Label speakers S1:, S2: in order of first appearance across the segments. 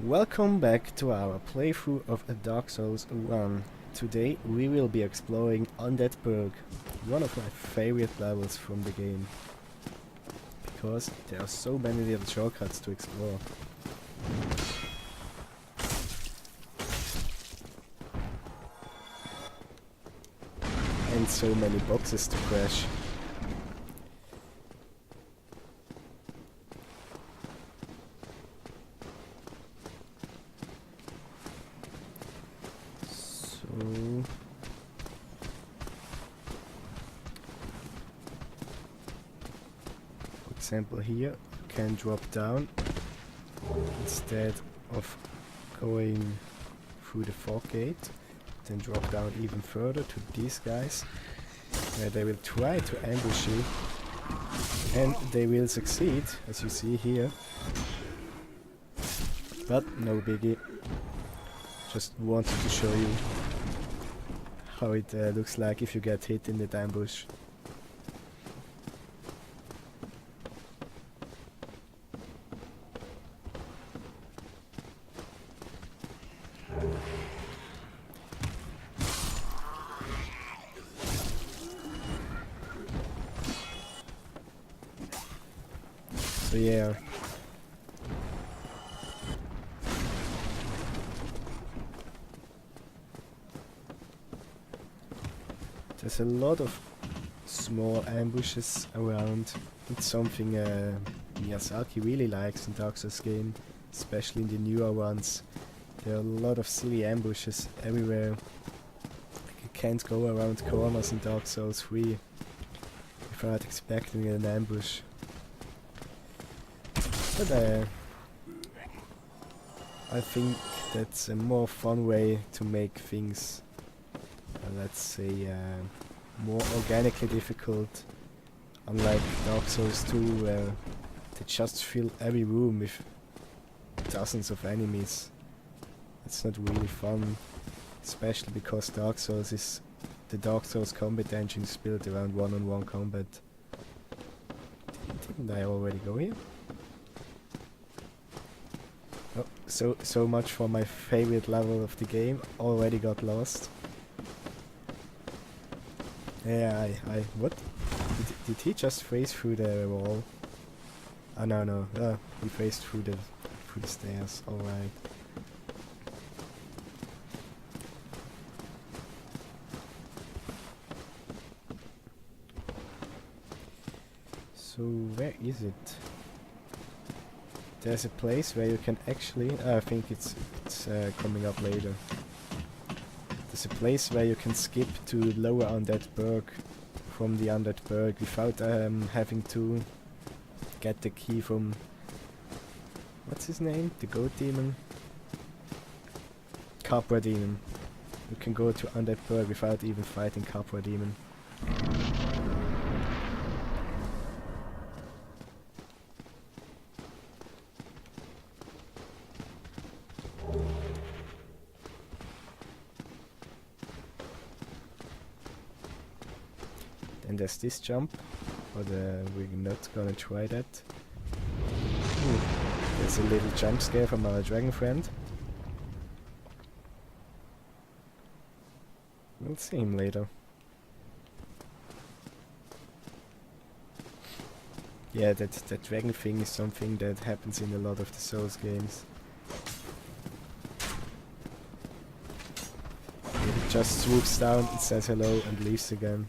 S1: Welcome back to our playthrough of Dark Souls 1. Today we will be exploring Undead Burg, one of my favorite levels from the game, because there are so many little shortcuts to explore. And so many boxes to crash. For example, here you can drop down instead of going through the fog gate, then drop down even further to these guys, where they will try to ambush you, and they will succeed, as you see here. But no biggie, just wanted to show you how it looks like if you get hit in the ambush. So yeah. There's a lot of small ambushes around. It's something Miyazaki really likes in Dark Souls game, especially in the newer ones. There are a lot of silly ambushes everywhere. Like you can't go around corners in Dark Souls 3 without expecting an ambush. But I think that's a more fun way to make things, let's say, more organically difficult. Unlike Dark Souls 2, where they just fill every room with dozens of enemies. It's not really fun, especially because the Dark Souls combat engine is built around one-on-one combat. Didn't I already go here? Oh, so much for my favorite level of the game. Already got lost. Yeah, what? Did he just phase through the wall? Oh no. He phased through the stairs. All right. So where is it? There's a place where you can actually... I think it's coming up later. There's a place where you can skip to lower Undead Burg from the Undead Burg without having to get the key from... What's his name? The goat demon? Capra demon. You can go to Undead Burg without even fighting Capra demon. And there's this jump, but we're not gonna try that. Ooh, there's a little jump scare from our dragon friend. We'll see him later. Yeah, that dragon thing is something that happens in a lot of the Souls games. It just swoops down, it says hello and leaves again.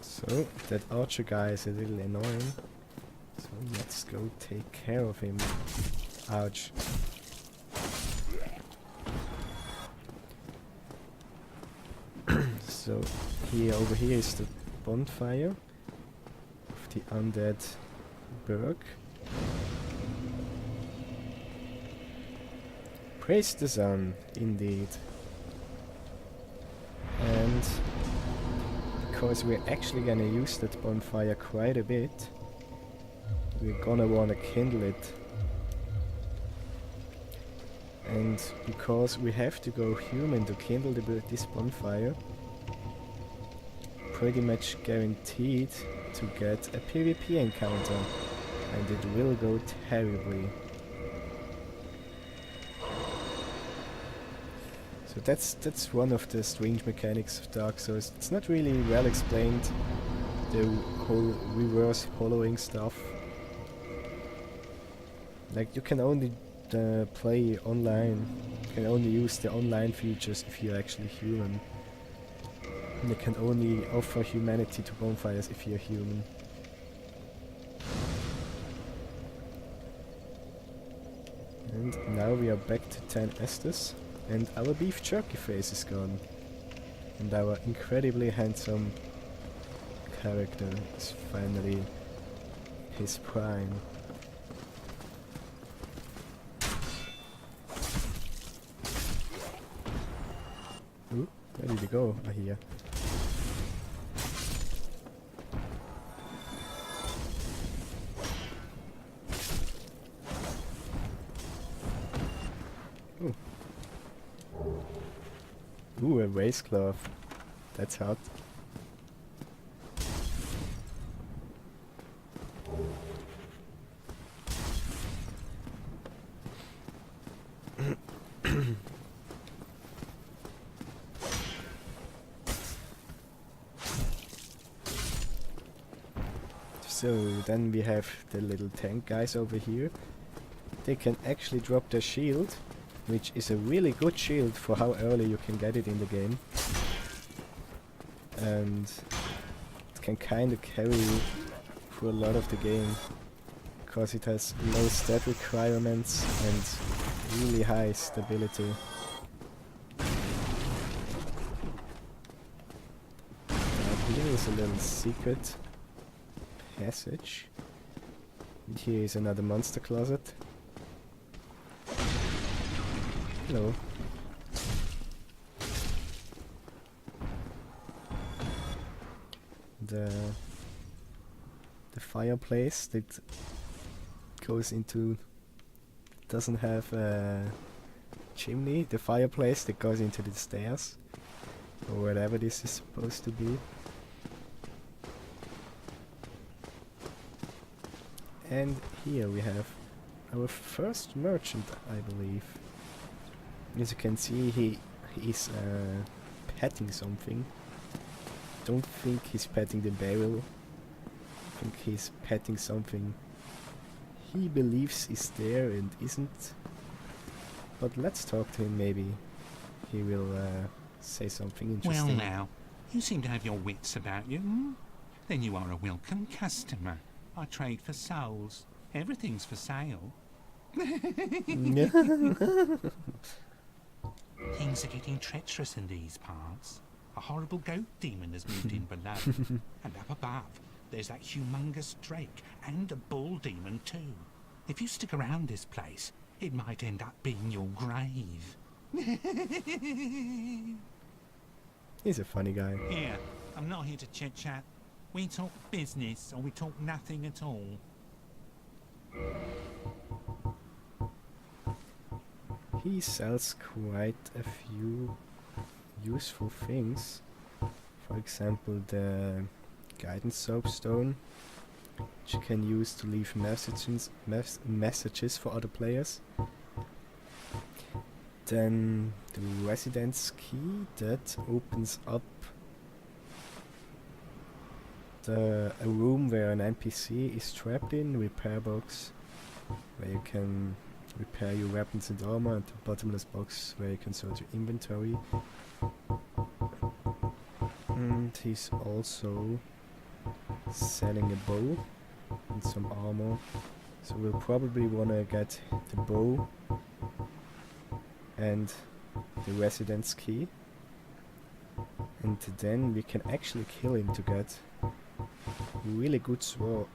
S1: So, that archer guy is a little annoying. So let's go take care of him. Ouch. So, over here is the bonfire of the Undead Burg. Praise the sun, indeed. And because we're actually gonna use that bonfire quite a bit, we're gonna wanna kindle it. And because we have to go human to kindle this bonfire, pretty much guaranteed to get a PvP encounter, and it will go terribly. So that's one of the strange mechanics of Dark Souls. It's not really well explained, the whole reverse hollowing stuff. Like, you can only play online, you can only use the online features if you're actually human. And you can only offer humanity to bonfires if you're human. And now we are back to 10 Estus, and our beef jerky face is gone. And our incredibly handsome character is finally his prime. Ooh, where did he go? Ah, here. Ooh. Ooh, a waistcloth. That's hot. So then we have the little tank guys over here. They can actually drop their shield, which is a really good shield for how early you can get it in the game. And it can kind of carry you through a lot of the game, because it has low stat requirements and really high stability. Here is a little secret passage. And here is another monster closet. Hello. The fireplace that goes into, doesn't have a chimney. The fireplace that goes into the stairs, or whatever this is supposed to be. And here we have our first merchant, I believe. As you can see, he is petting something. Don't think he's petting the barrel. I think he's petting something he believes is there and isn't. But let's talk to him, maybe he will say something interesting.
S2: Well now, you seem to have your wits about you, hmm? Then you are a welcome customer. I trade for souls. Everything's for sale. Things are getting treacherous in these parts. A horrible goat demon has moved in below. And up above, there's that humungous drake and a bull demon too. If you stick around this place, it might end up being your grave.
S1: He's a funny guy.
S2: Here, I'm not here to chit-chat. We talk business, or we talk nothing at all.
S1: He sells quite a few useful things. For example, the guidance soapstone, which you can use to leave messages for other players. Then the residence key that opens up a room where an NPC is trapped in, repair box, where you can repair your weapons and armor, and the bottomless box where you can sort your inventory. And he's also selling a bow and some armor, so we'll probably wanna get the bow and the residence key, and then we can actually kill him to get a really good sword.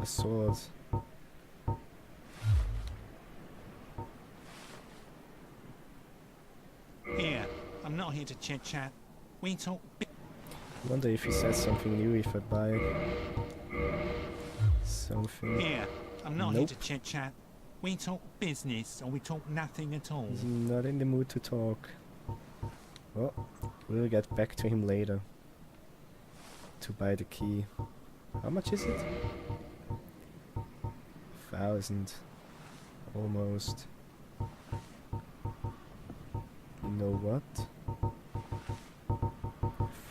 S2: Here, I'm not here to chit-chat. We talk
S1: I wonder if he says something new if I buy something.
S2: Here, I'm not here
S1: Nope.
S2: to chit-chat. We talk business, or we talk nothing at all.
S1: He's not in the mood to talk. Well, we'll get back to him later. To buy the key. How much is it? 1,000. Almost. You know what?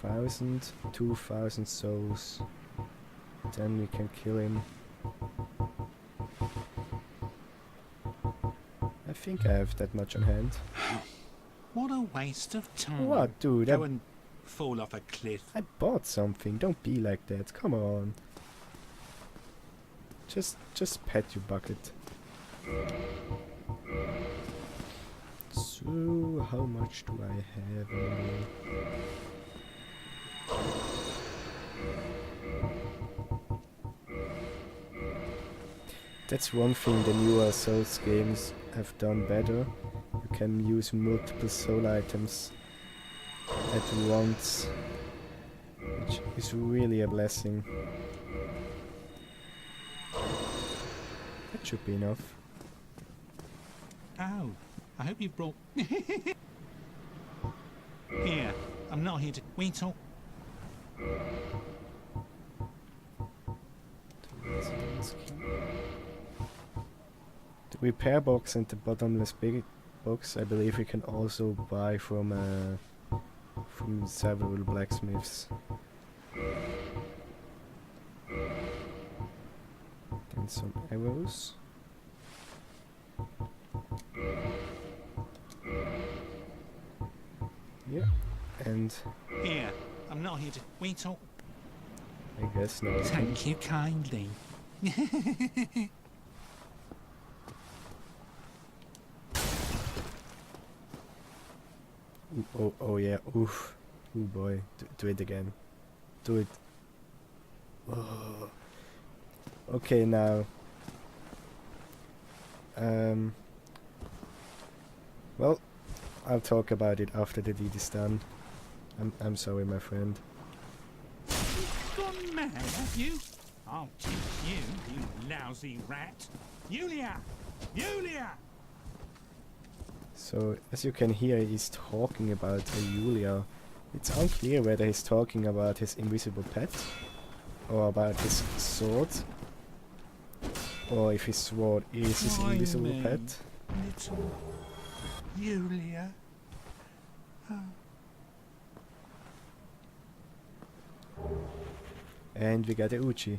S1: 1,000, 2,000 souls. Then we can kill him. I think I have that much on hand.
S2: What a waste of time.
S1: What, dude?
S2: Go and fall off a cliff.
S1: I bought something. Don't be like that. Come on. Just pet your bucket. So, how much do I have on me? That's one thing the newer Souls games have done better. You can use multiple soul items at once, which is really a blessing. That should be enough.
S2: Oh, I hope you brought... Here, I'm not here to... We talk...
S1: The repair box and the bottomless big box, I believe we can also buy from several blacksmiths. Then some arrows. Yeah, and
S2: Here, I'm not here to... We talk...
S1: I guess now we can
S2: Thank you kindly.
S1: oh yeah, oof. Oh boy, do it again. Do it. Oh. Okay, now. Well, I'll talk about it after the deed is done. I'm sorry, my friend.
S2: You've gone mad, have you? I'll teach you, you lousy rat. Yulia! Yulia!
S1: So, as you can hear, he's talking about Julia. It's unclear whether he's talking about his invisible pet, or about his sword, or if his sword is his
S2: Why
S1: invisible
S2: me?
S1: pet.
S2: Little Yulia.
S1: And we got a Uchi,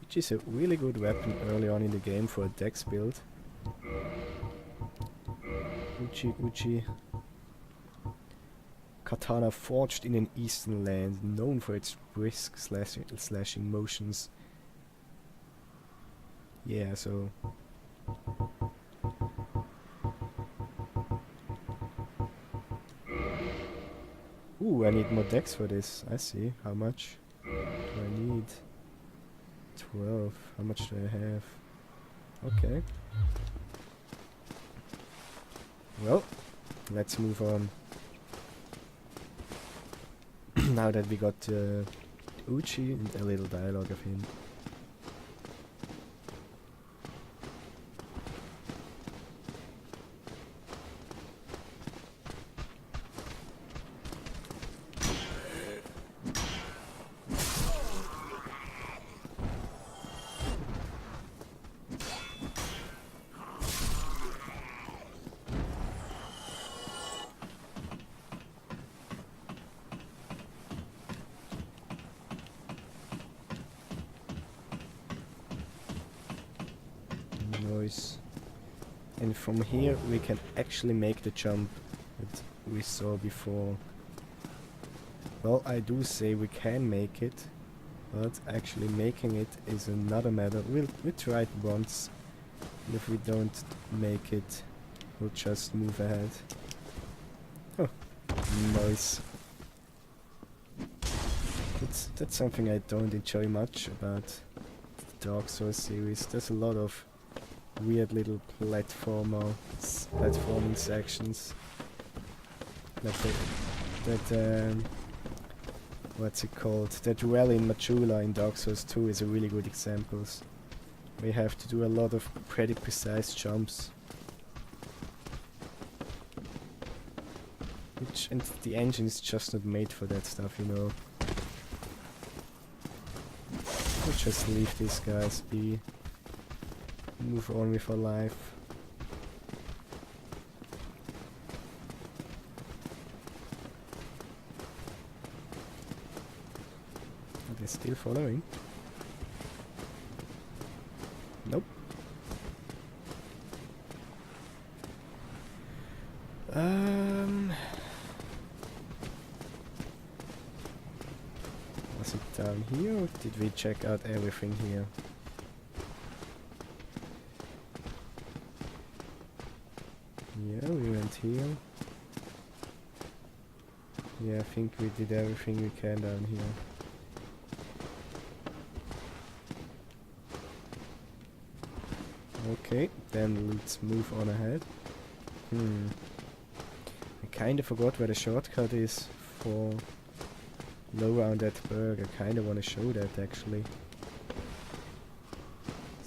S1: which is a really good weapon early on in the game for a dex build. Uchi. Katana forged in an eastern land, known for its brisk slashing motions. Yeah, so... Ooh, I need more dex for this. I see. How much do I need? 12. How much do I have? Okay. Well, let's move on. Now that we got Uchi and a little dialogue of him. Noise. And from here we can actually make the jump that we saw before. Well, I do say we can make it, but actually making it is another matter. We'll try it once, and if we don't make it, we'll just move ahead. Oh, nice. That's something I don't enjoy much about the Dark Souls series. There's a lot of weird little platforming sections that what's it called? That well in Majula in Dark Souls 2 is a really good example. we have to do a lot of pretty precise jumps. And the engine is just not made for that stuff, you know. We'll just leave these guys be. Move on with our life. Are they still following? Nope. Was it down here or did we check out everything here? Yeah, we went here. Yeah, I think we did everything we can down here. Okay, then let's move on ahead. I kinda forgot where the shortcut is for low around that berg. I kinda wanna show that actually.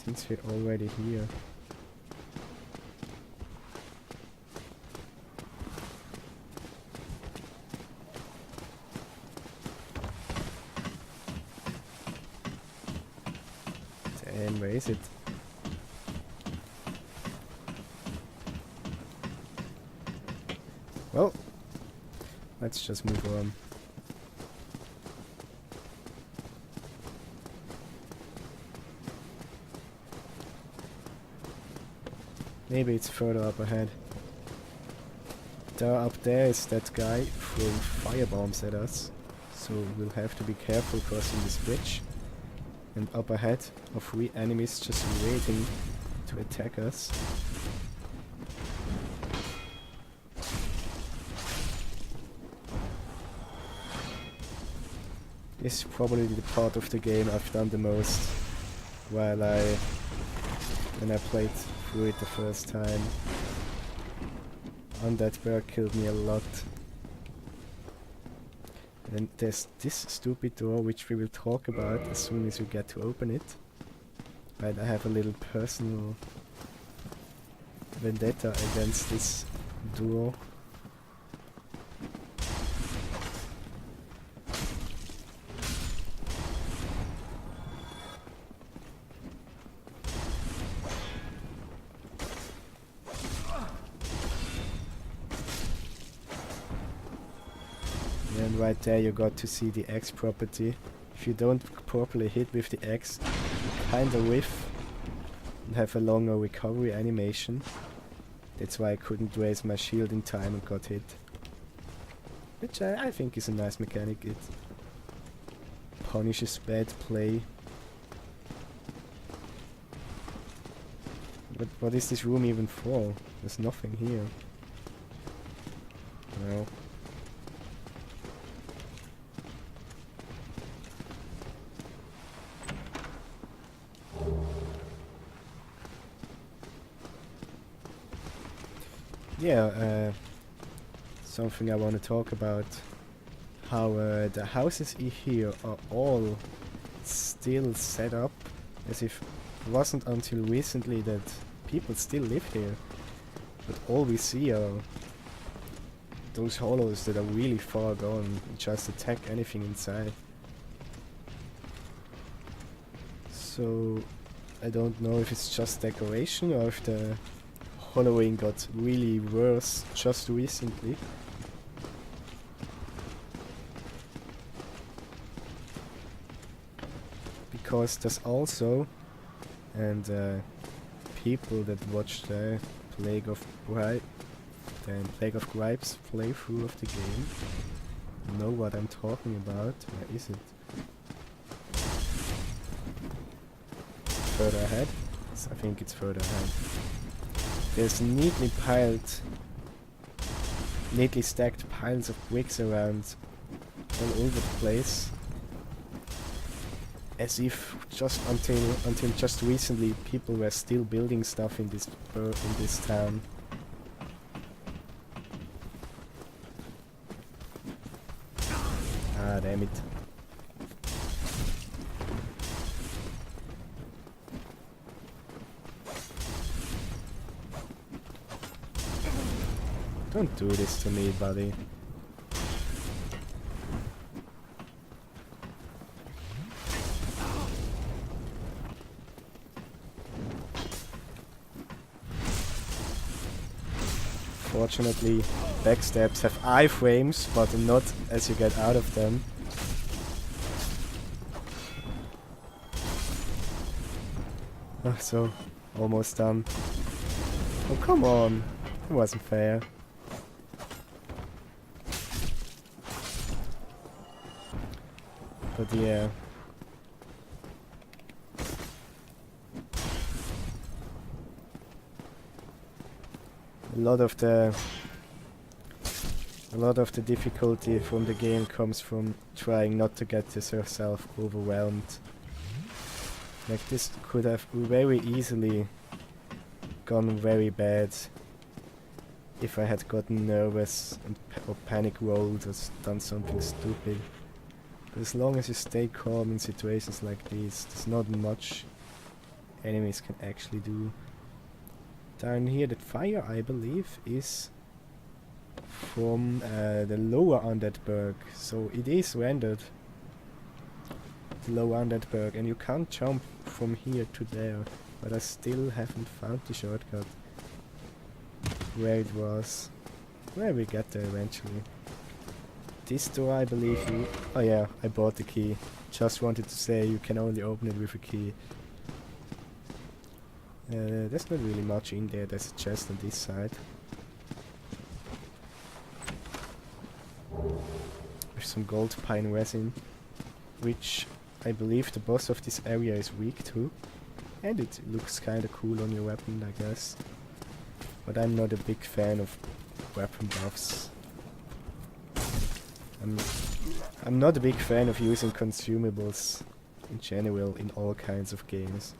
S1: Since we're already here. Damn, where is it? Well, let's just move on. Maybe it's further up ahead. Up there is that guy throwing firebombs at us, so we'll have to be careful crossing this bridge. And up ahead are 3 enemies just waiting to attack us. This is probably the part of the game I've done the most when I played through it the first time. And that bird killed me a lot. And then there's this stupid door which we will talk about as soon as we get to open it. But I have a little personal vendetta against this door. And right there you got to see the X property. If you don't properly hit with the X, you kinda whiff and have a longer recovery animation. That's why I couldn't raise my shield in time and got hit. Which I think is a nice mechanic. It punishes bad play. But what is this room even for? There's nothing here. No. Yeah, something I want to talk about. How the houses here are all still set up as if it wasn't until recently that people still lived here. But all we see are those hollows that are really far gone and just attack anything inside. So I don't know if it's just decoration or if the hollowing got really worse just recently. Because there's also, and people that watch the Plague of Gripes playthrough of the game know what I'm talking about. Where is it? Further ahead? I think it's further ahead. There's neatly stacked piles of bricks around all over the place. As if just until just recently people were still building stuff in this town. Ah, damn it. Don't do this to me, buddy. Fortunately, backstabs have iframes, but not as you get out of them. Oh, so, almost done. Oh, come on. It wasn't fair. But yeah. A lot of the difficulty from the game comes from trying not to get yourself overwhelmed. Like, this could have very easily gone very bad if I had gotten nervous and or panic rolled or done something stupid. But as long as you stay calm in situations like these, there's not much enemies can actually do. Down here, that fire, I believe, is from the lower Undead Berg, so it is rendered the lower Undead Berg, and you can't jump from here to there, but I still haven't found the shortcut where it was. Well, we get there eventually. This door, I believe you... Oh yeah, I bought the key. Just wanted to say you can only open it with a key. There's not really much in there. There's a chest on this side. With some gold pine resin, which I believe the boss of this area is weak to. And it looks kinda cool on your weapon, I guess. But I'm not a big fan of weapon buffs. I'm not a big fan of using consumables in general in all kinds of games.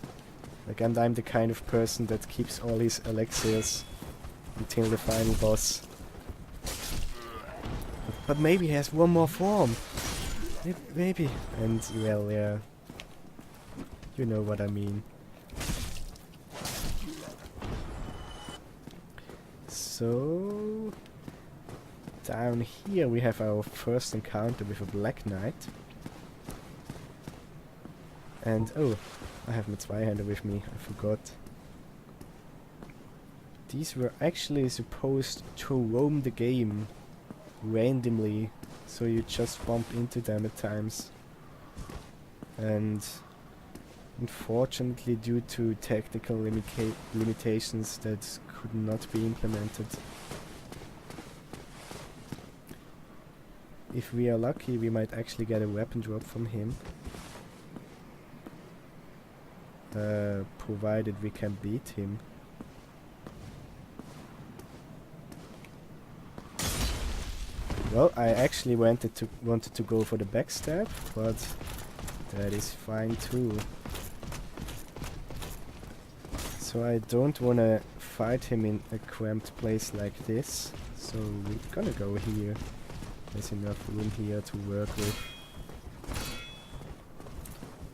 S1: Like, and I'm the kind of person that keeps all his elixirs until the final boss. But maybe he has one more form. Maybe. And, well, yeah. You know what I mean. So... down here we have our first encounter with a Black Knight. And, oh, I have my Zweihander with me, I forgot. These were actually supposed to roam the game randomly, so you just bump into them at times. And unfortunately, due to technical limitations, that could not be implemented. If we are lucky, we might actually get a weapon drop from him. Provided we can beat him. Well, I actually wanted to go for the backstab, but that is fine too. So I don't wanna fight him in a cramped place like this, so we're gonna go here. There's enough room here to work with.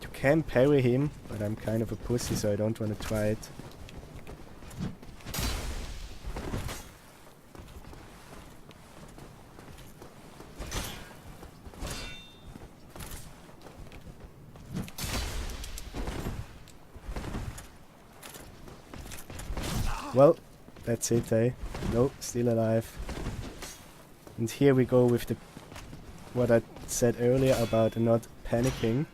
S1: You can parry him, but I'm kind of a pussy, so I don't want to try it. Well, that's it, eh? No, still alive. And here we go with the what I said earlier about not panicking.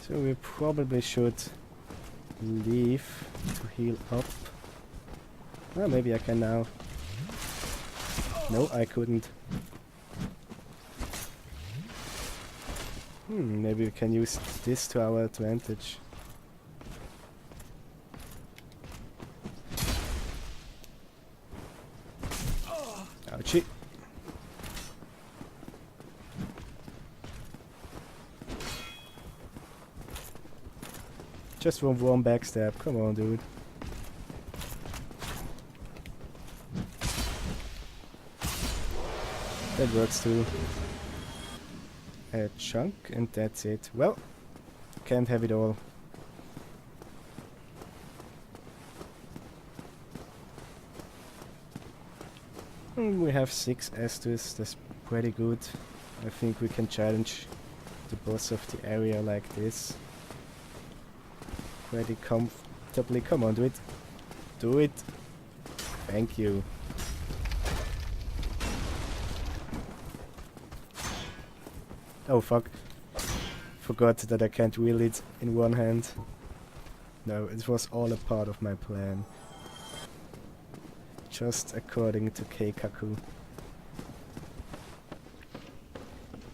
S1: So we probably should leave to heal up. Well, maybe I can now. No, I couldn't. Maybe we can use this to our advantage. Ouchie. Just one backstab, come on dude. That works too. A chunk and that's it. Well, can't have it all. We have 6 Estus, that's pretty good. I think we can challenge the boss of the area like this. Pretty comfortably. Come on, do it. Do it. Thank you. Oh fuck. Forgot that I can't wield it in one hand. No, it was all a part of my plan. Just according to Keikaku.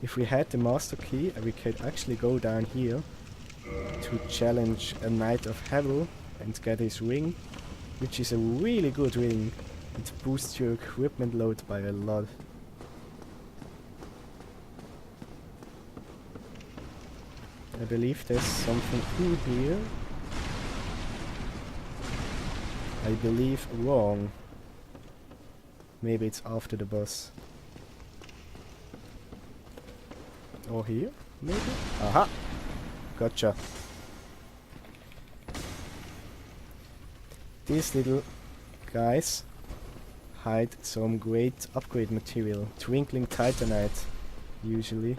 S1: If we had the master key, we could actually go down here to challenge a Knight of Hell and get his ring, which is a really good ring. It boosts your equipment load by a lot. I believe there's something in here. I believe wrong. Maybe it's after the boss. Or here, maybe? Aha! Gotcha. These little guys hide some great upgrade material. Twinkling Titanite, usually.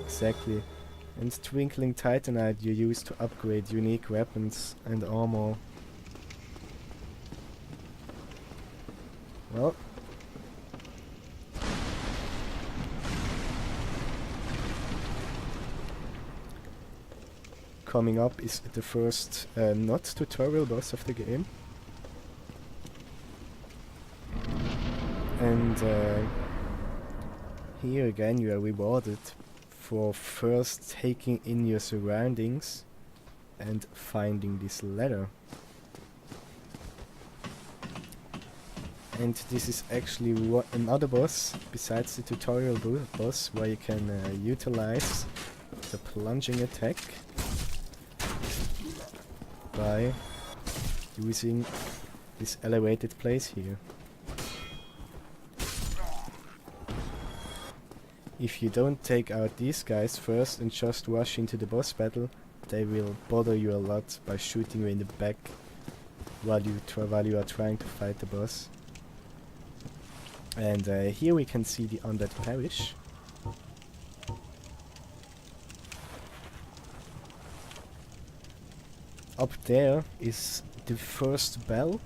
S1: Exactly. And Twinkling Titanite you use to upgrade unique weapons and armor. Well. Coming up is the first not tutorial boss of the game. And here again you are rewarded for first taking in your surroundings and finding this ladder. And this is actually another boss besides the tutorial boss where you can utilize the plunging attack by using this elevated place here. If you don't take out these guys first and just rush into the boss battle, they will bother you a lot by shooting you in the back while you are trying to fight the boss. And here we can see the undead parish. Up there is the first bell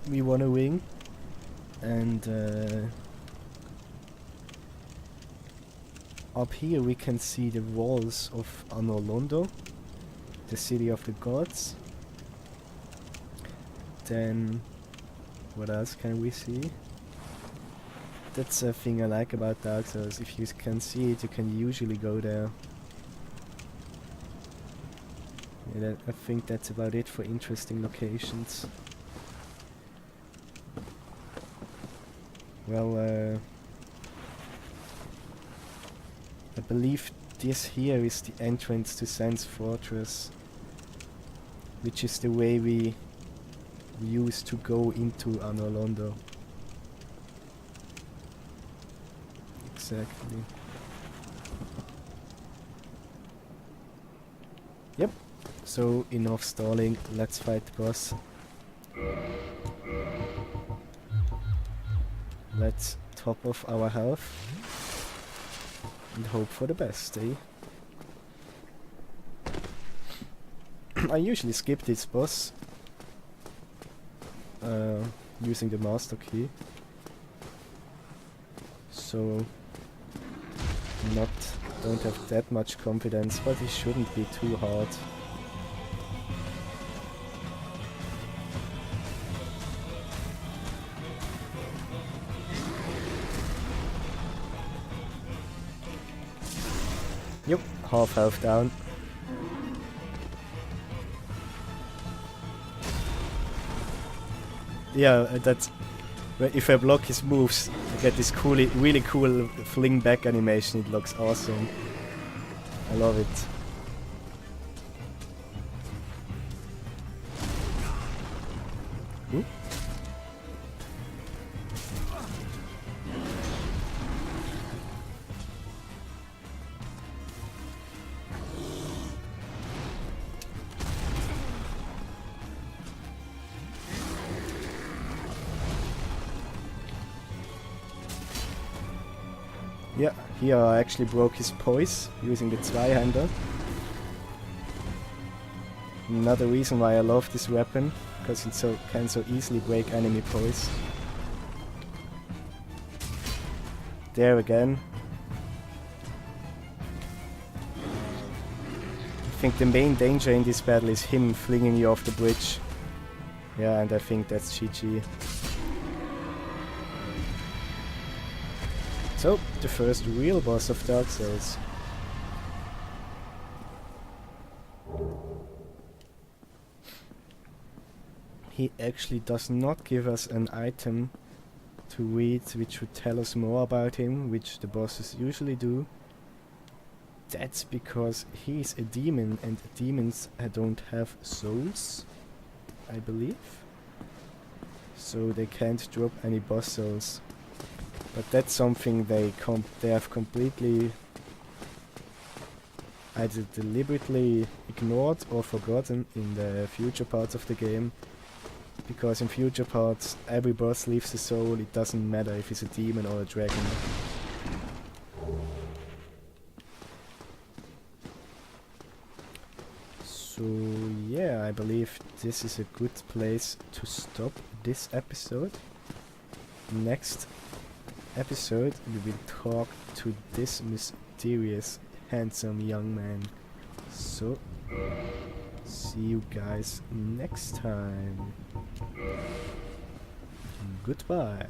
S1: we wanna ring, and up here we can see the walls of Anolondo, the city of the gods. Then what else can we see? That's a thing I like about Dark Souls. If you can see it, you can usually go there. Yeah, I think that's about it for interesting locations. Well, I believe this here is the entrance to Sans Fortress, which is the way we used to go into Anolondo. Exactly. Yep. So enough stalling, let's fight the boss. Let's top off our health and hope for the best, eh? I usually skip this boss using the master key, so don't have that much confidence, but it shouldn't be too hard. Yep, half health down. Yeah, that's if I block his moves, I get this really cool fling back animation. It looks awesome. I love it. Ooh. Here I actually broke his poise using the Zweihander. Another reason why I love this weapon, because it can so easily break enemy poise. There again. I think the main danger in this battle is him flinging you off the bridge. Yeah, and I think that's GG. So, the first real boss of Dark Souls. He actually does not give us an item to read which would tell us more about him, which the bosses usually do. That's because he's a demon and demons don't have souls, I believe. So they can't drop any boss souls. But that's something they have completely either deliberately ignored or forgotten in the future parts of the game. Because in future parts, every boss leaves a soul, it doesn't matter if it's a demon or a dragon. So yeah, I believe this is a good place to stop this episode. Next episode we will talk to this mysterious, handsome young man. So, see you guys next time. Goodbye.